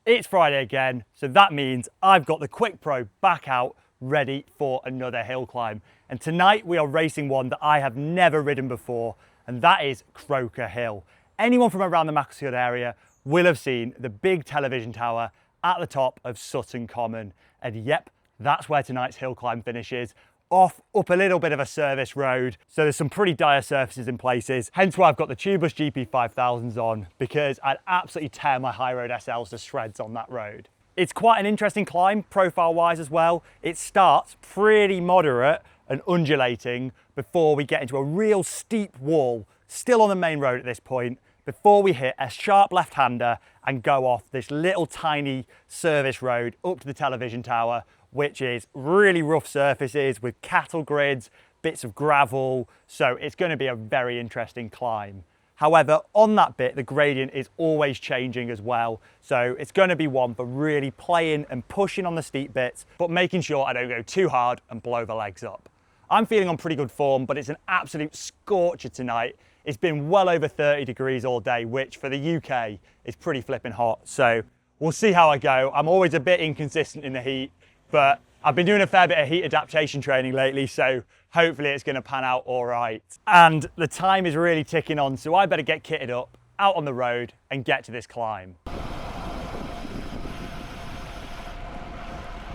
It's Friday again, so that means I've got the QuickPro back out ready for another hill climb. And tonight we are racing one that I have never ridden before, and that is Croaker Hill. Anyone from around the Macclesfield area will have seen the big television tower at the top of Sutton Common. And yep, that's where tonight's hill climb finishes. Up a little bit of a service road, so there's some pretty dire surfaces in places, hence why I've got the tubeless GP5000s on, because I'd absolutely tear my high road SLs to shreds on that road. It's quite an interesting climb profile wise as well. It starts pretty moderate and undulating before we get into a real steep wall, still on the main road at this point, before we hit a sharp left-hander and go off this little tiny service road up to the television tower, which is really rough surfaces with cattle grids, bits of gravel, so it's going to be a very interesting climb. However, on that bit, the gradient is always changing as well, so it's going to be one for really playing and pushing on the steep bits, but making sure I don't go too hard and blow the legs up. I'm feeling on pretty good form, but it's an absolute scorcher tonight. It's been well over 30 degrees all day, which for the UK is pretty flipping hot, so we'll see how I go. I'm always a bit inconsistent in the heat, but I've been doing a fair bit of heat adaptation training lately, so hopefully it's going to pan out all right. And the time is really ticking on, so I better get kitted up, out on the road, and get to this climb.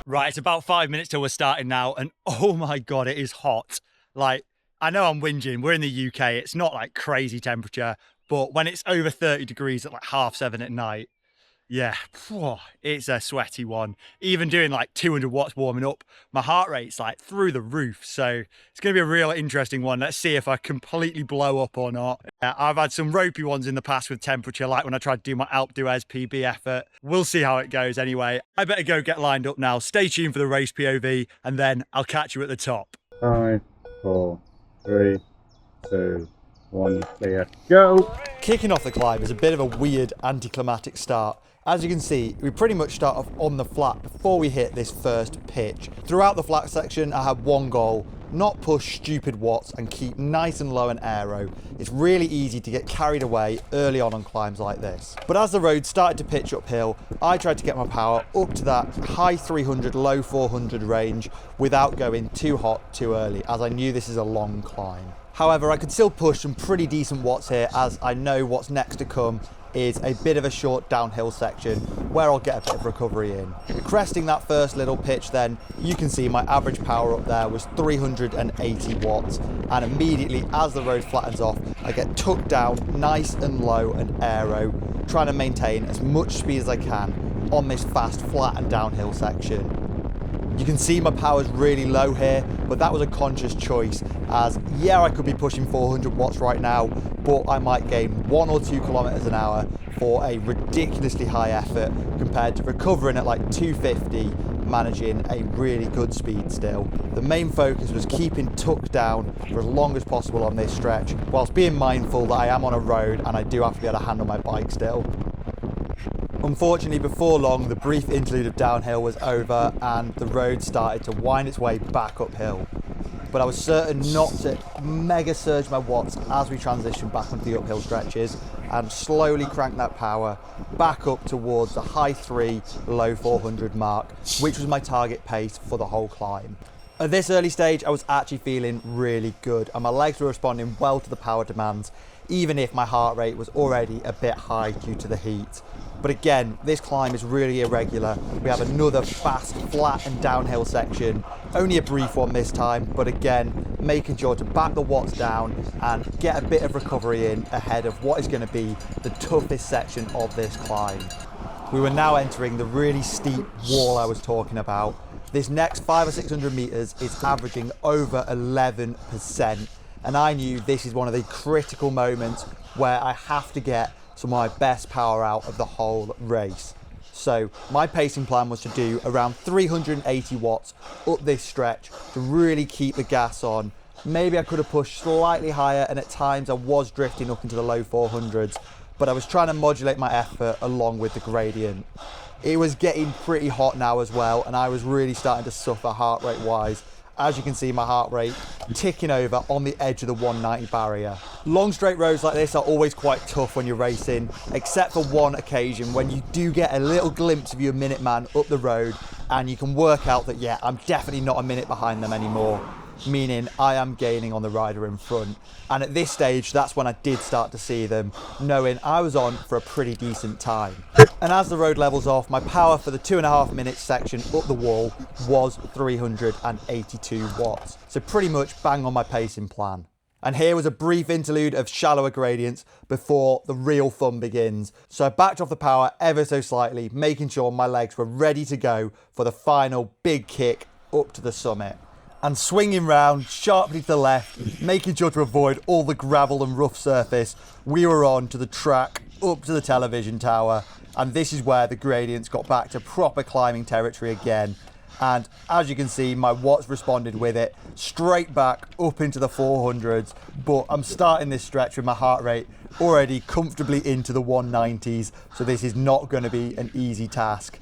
Right, it's about 5 minutes till we're starting now, and oh my God, it is hot. Like, I know I'm whinging, we're in the UK, it's not like crazy temperature, but when it's over 30 degrees at like 7:30 at night, yeah, it's a sweaty one. Even doing like 200 watts warming up, my heart rate's like through the roof. So it's going to be a real interesting one. Let's see if I completely blow up or not. I've had some ropey ones in the past with temperature, like when I tried to do my Alpe d'Huez PB effort. We'll see how it goes anyway. I better go get lined up now. Stay tuned for the race POV, and then I'll catch you at the top. 5, 4, 3, 2, 1, clear, go! Kicking off the climb is a bit of a weird anticlimactic start. As you can see, we pretty much start off on the flat before we hit this first pitch. Throughout the flat section, I had one goal: not push stupid watts and keep nice and low and aero. It's really easy to get carried away early on climbs like this. But as the road started to pitch uphill, I tried to get my power up to that high 300, low 400 range without going too hot too early, as I knew this is a long climb. However, I could still push some pretty decent watts here, as I know what's next to come is a bit of a short downhill section where I'll get a bit of recovery in. Cresting that first little pitch then, you can see my average power up there was 380 watts, and immediately as the road flattens off, I get tucked down nice and low and aero, trying to maintain as much speed as I can on this fast flat and downhill section. You can see my power's really low here, but that was a conscious choice, as yeah, I could be pushing 400 watts right now, but I might gain 1 or 2 kilometers an hour for a ridiculously high effort compared to recovering at like 250, managing a really good speed still. The main focus was keeping tucked down for as long as possible on this stretch, whilst being mindful that I am on a road and I do have to be able to handle my bike still. Unfortunately, before long, the brief interlude of downhill was over and the road started to wind its way back uphill. But I was certain not to mega surge my watts as we transitioned back onto the uphill stretches and slowly crank that power back up towards the high 3, low 400 mark, which was my target pace for the whole climb. At this early stage, I was actually feeling really good and my legs were responding well to the power demands, even if my heart rate was already a bit high due to the heat. But again, this climb is really irregular. We have another fast, flat and downhill section. Only a brief one this time, but again, making sure to back the watts down and get a bit of recovery in ahead of what is going to be the toughest section of this climb. We were now entering the really steep wall I was talking about. This next 500 or 600 meters is averaging over 11%. And I knew this is one of the critical moments where I have to get some of my best power out of the whole race. So my pacing plan was to do around 380 watts up this stretch to really keep the gas on. Maybe I could have pushed slightly higher, and at times I was drifting up into the low 400s, but I was trying to modulate my effort along with the gradient. It was getting pretty hot now as well, and I was really starting to suffer heart rate wise as you can see, my heart rate ticking over on the edge of the 190 barrier. Long straight roads like this are always quite tough when you're racing, except for one occasion when you do get a little glimpse of your minute man up the road and you can work out that, yeah, I'm definitely not a minute behind them anymore, meaning I am gaining on the rider in front. And at this stage, that's when I did start to see them, knowing I was on for a pretty decent time. And as the road levels off, my power for the 2.5 minute section up the wall was 382 watts. So pretty much bang on my pacing plan. And here was a brief interlude of shallower gradients before the real fun begins. So I backed off the power ever so slightly, making sure my legs were ready to go for the final big kick up to the summit. And swinging round sharply to the left, making sure to avoid all the gravel and rough surface, we were on to the track up to the television tower. And this is where the gradients got back to proper climbing territory again. And as you can see, my watts responded with it, straight back up into the 400s. But I'm starting this stretch with my heart rate already comfortably into the 190s. So this is not going to be an easy task.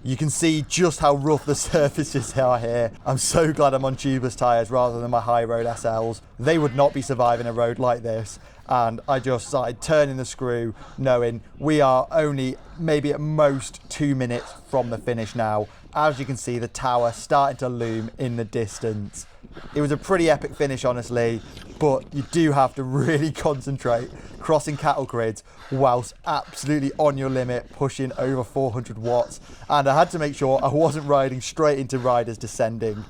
You can see just how rough the surfaces are here. I'm so glad I'm on tubeless tyres rather than my high road SLs. They would not be surviving a road like this. And I just started turning the screw, knowing we are only maybe at most 2 minutes from the finish now. As you can see, the tower starting to loom in the distance. It was a pretty epic finish, honestly, but you do have to really concentrate crossing cattle grids whilst absolutely on your limit, pushing over 400 watts. And I had to make sure I wasn't riding straight into riders descending.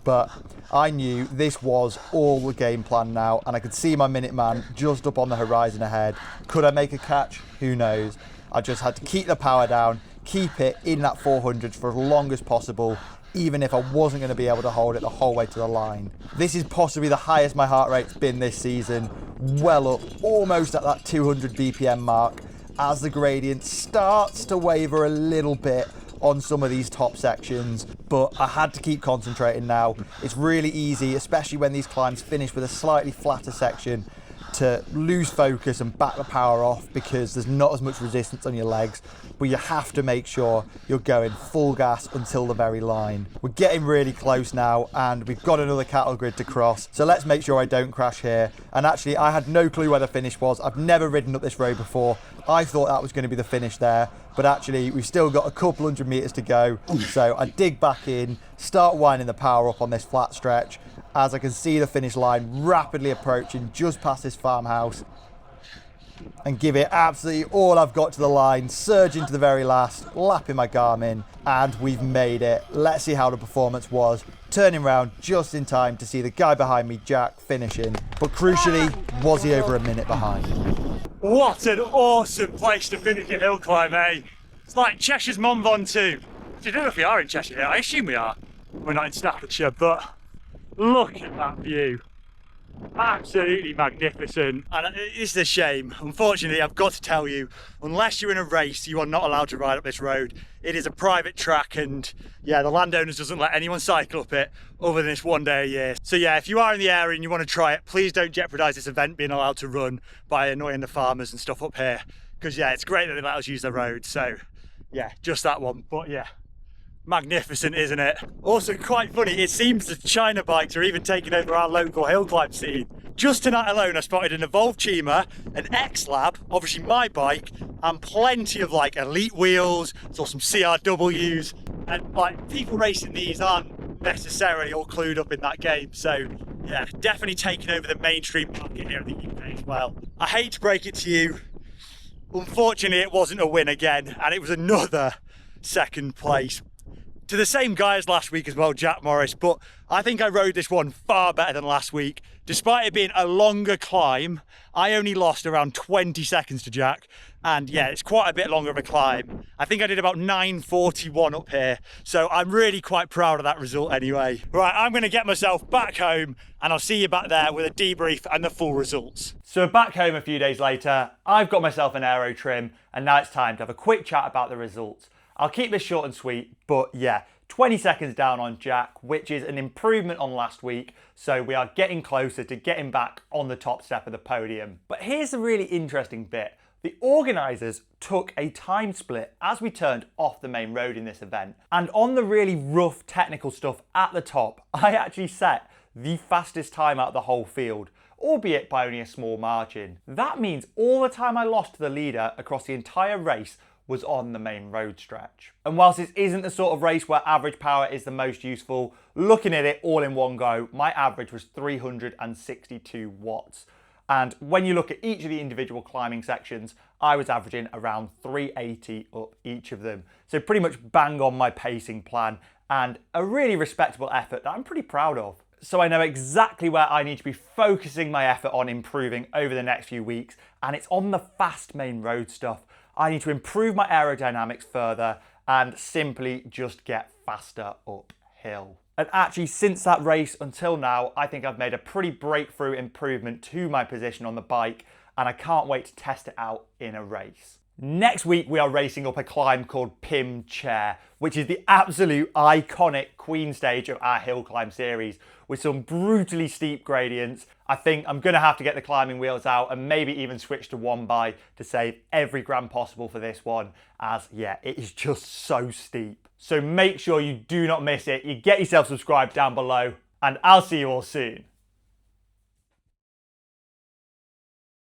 But I knew this was all the game plan now, and I could see my minute man just up on the horizon ahead. Could I make a catch? Who knows? I just had to keep the power down, keep it in that 400s for as long as possible, even if I wasn't going to be able to hold it the whole way to the line. This is possibly the highest my heart rate's been this season, well up, almost at that 200 BPM mark, as the gradient starts to waver a little bit on some of these top sections, but I had to keep concentrating now. It's really easy, especially when these climbs finish with a slightly flatter section, to lose focus and back the power off because there's not as much resistance on your legs, but you have to make sure you're going full gas until the very line. We're getting really close now and we've got another cattle grid to cross, so let's make sure I don't crash here. And actually, I had no clue where the finish was. I've never ridden up this road before. I thought that was going to be the finish there, but actually we've still got a couple hundred meters to go. So I dig back in, start winding the power up on this flat stretch, as I can see the finish line rapidly approaching just past this farmhouse, and give it absolutely all I've got to the line, surge into the very last, lapping my Garmin, and we've made it. Let's see how the performance was. Turning around just in time to see the guy behind me, Jack, finishing. But crucially, was he over a minute behind? What an awesome place to finish a hill climb, eh? It's like Cheshire's Mont Ventoux. I don't know if we are in Cheshire here. I assume we are. We're not in Staffordshire, but look at that view. Absolutely magnificent. And it's a shame. Unfortunately, I've got to tell you, unless you're in a race, you are not allowed to ride up this road. It is a private track and yeah, the landowners doesn't let anyone cycle up it other than this one day a year. So yeah, if you are in the area and you want to try it, please don't jeopardise this event being allowed to run by annoying the farmers and stuff up here. Because yeah, it's great that they let us use the road. So yeah, just that one. But yeah, magnificent, isn't it? Also quite funny, it seems the China bikes are even taking over our local hill climb scene. Just tonight alone I spotted an Evolve Chima, an X-Lab, obviously my bike, and plenty of like elite wheels, saw some CRWs, and like people racing these aren't necessarily all clued up in that game. So yeah, definitely taking over the mainstream market here in the UK as well. I hate to break it to you, unfortunately it wasn't a win again, and it was another second place to the same guy as last week as well, Jack Morris, but I think I rode this one far better than last week. Despite it being a longer climb, I only lost around 20 seconds to Jack, and yeah, it's quite a bit longer of a climb. I think I did about 9:41 up here, so I'm really quite proud of that result anyway. Right, I'm going to get myself back home, and I'll see you back there with a debrief and the full results. So back home a few days later, I've got myself an aero trim, and now it's time to have a quick chat about the results. I'll keep this short and sweet, but yeah, 20 seconds down on Jack, which is an improvement on last week, so we are getting closer to getting back on the top step of the podium. But here's the really interesting bit. The organisers took a time split as we turned off the main road in this event, and on the really rough technical stuff at the top, I actually set the fastest time out of the whole field, albeit by only a small margin. That means all the time I lost to the leader across the entire race was on the main road stretch. And whilst this isn't the sort of race where average power is the most useful, looking at it all in one go, my average was 362 watts. And when you look at each of the individual climbing sections, I was averaging around 380 up each of them. So pretty much bang on my pacing plan and a really respectable effort that I'm pretty proud of. So I know exactly where I need to be focusing my effort on improving over the next few weeks, and it's on the fast main road stuff. I need to improve my aerodynamics further and simply just get faster uphill. And actually, since that race until now, I think I've made a pretty breakthrough improvement to my position on the bike, and I can't wait to test it out in a race. Next week, we are racing up a climb called Pym Chair, which is the absolute iconic queen stage of our hill climb series, with some brutally steep gradients. I think I'm going to have to get the climbing wheels out and maybe even switch to one by to save every gram possible for this one, as yeah, it is just so steep. So make sure you do not miss it. You get yourself subscribed down below, and I'll see you all soon.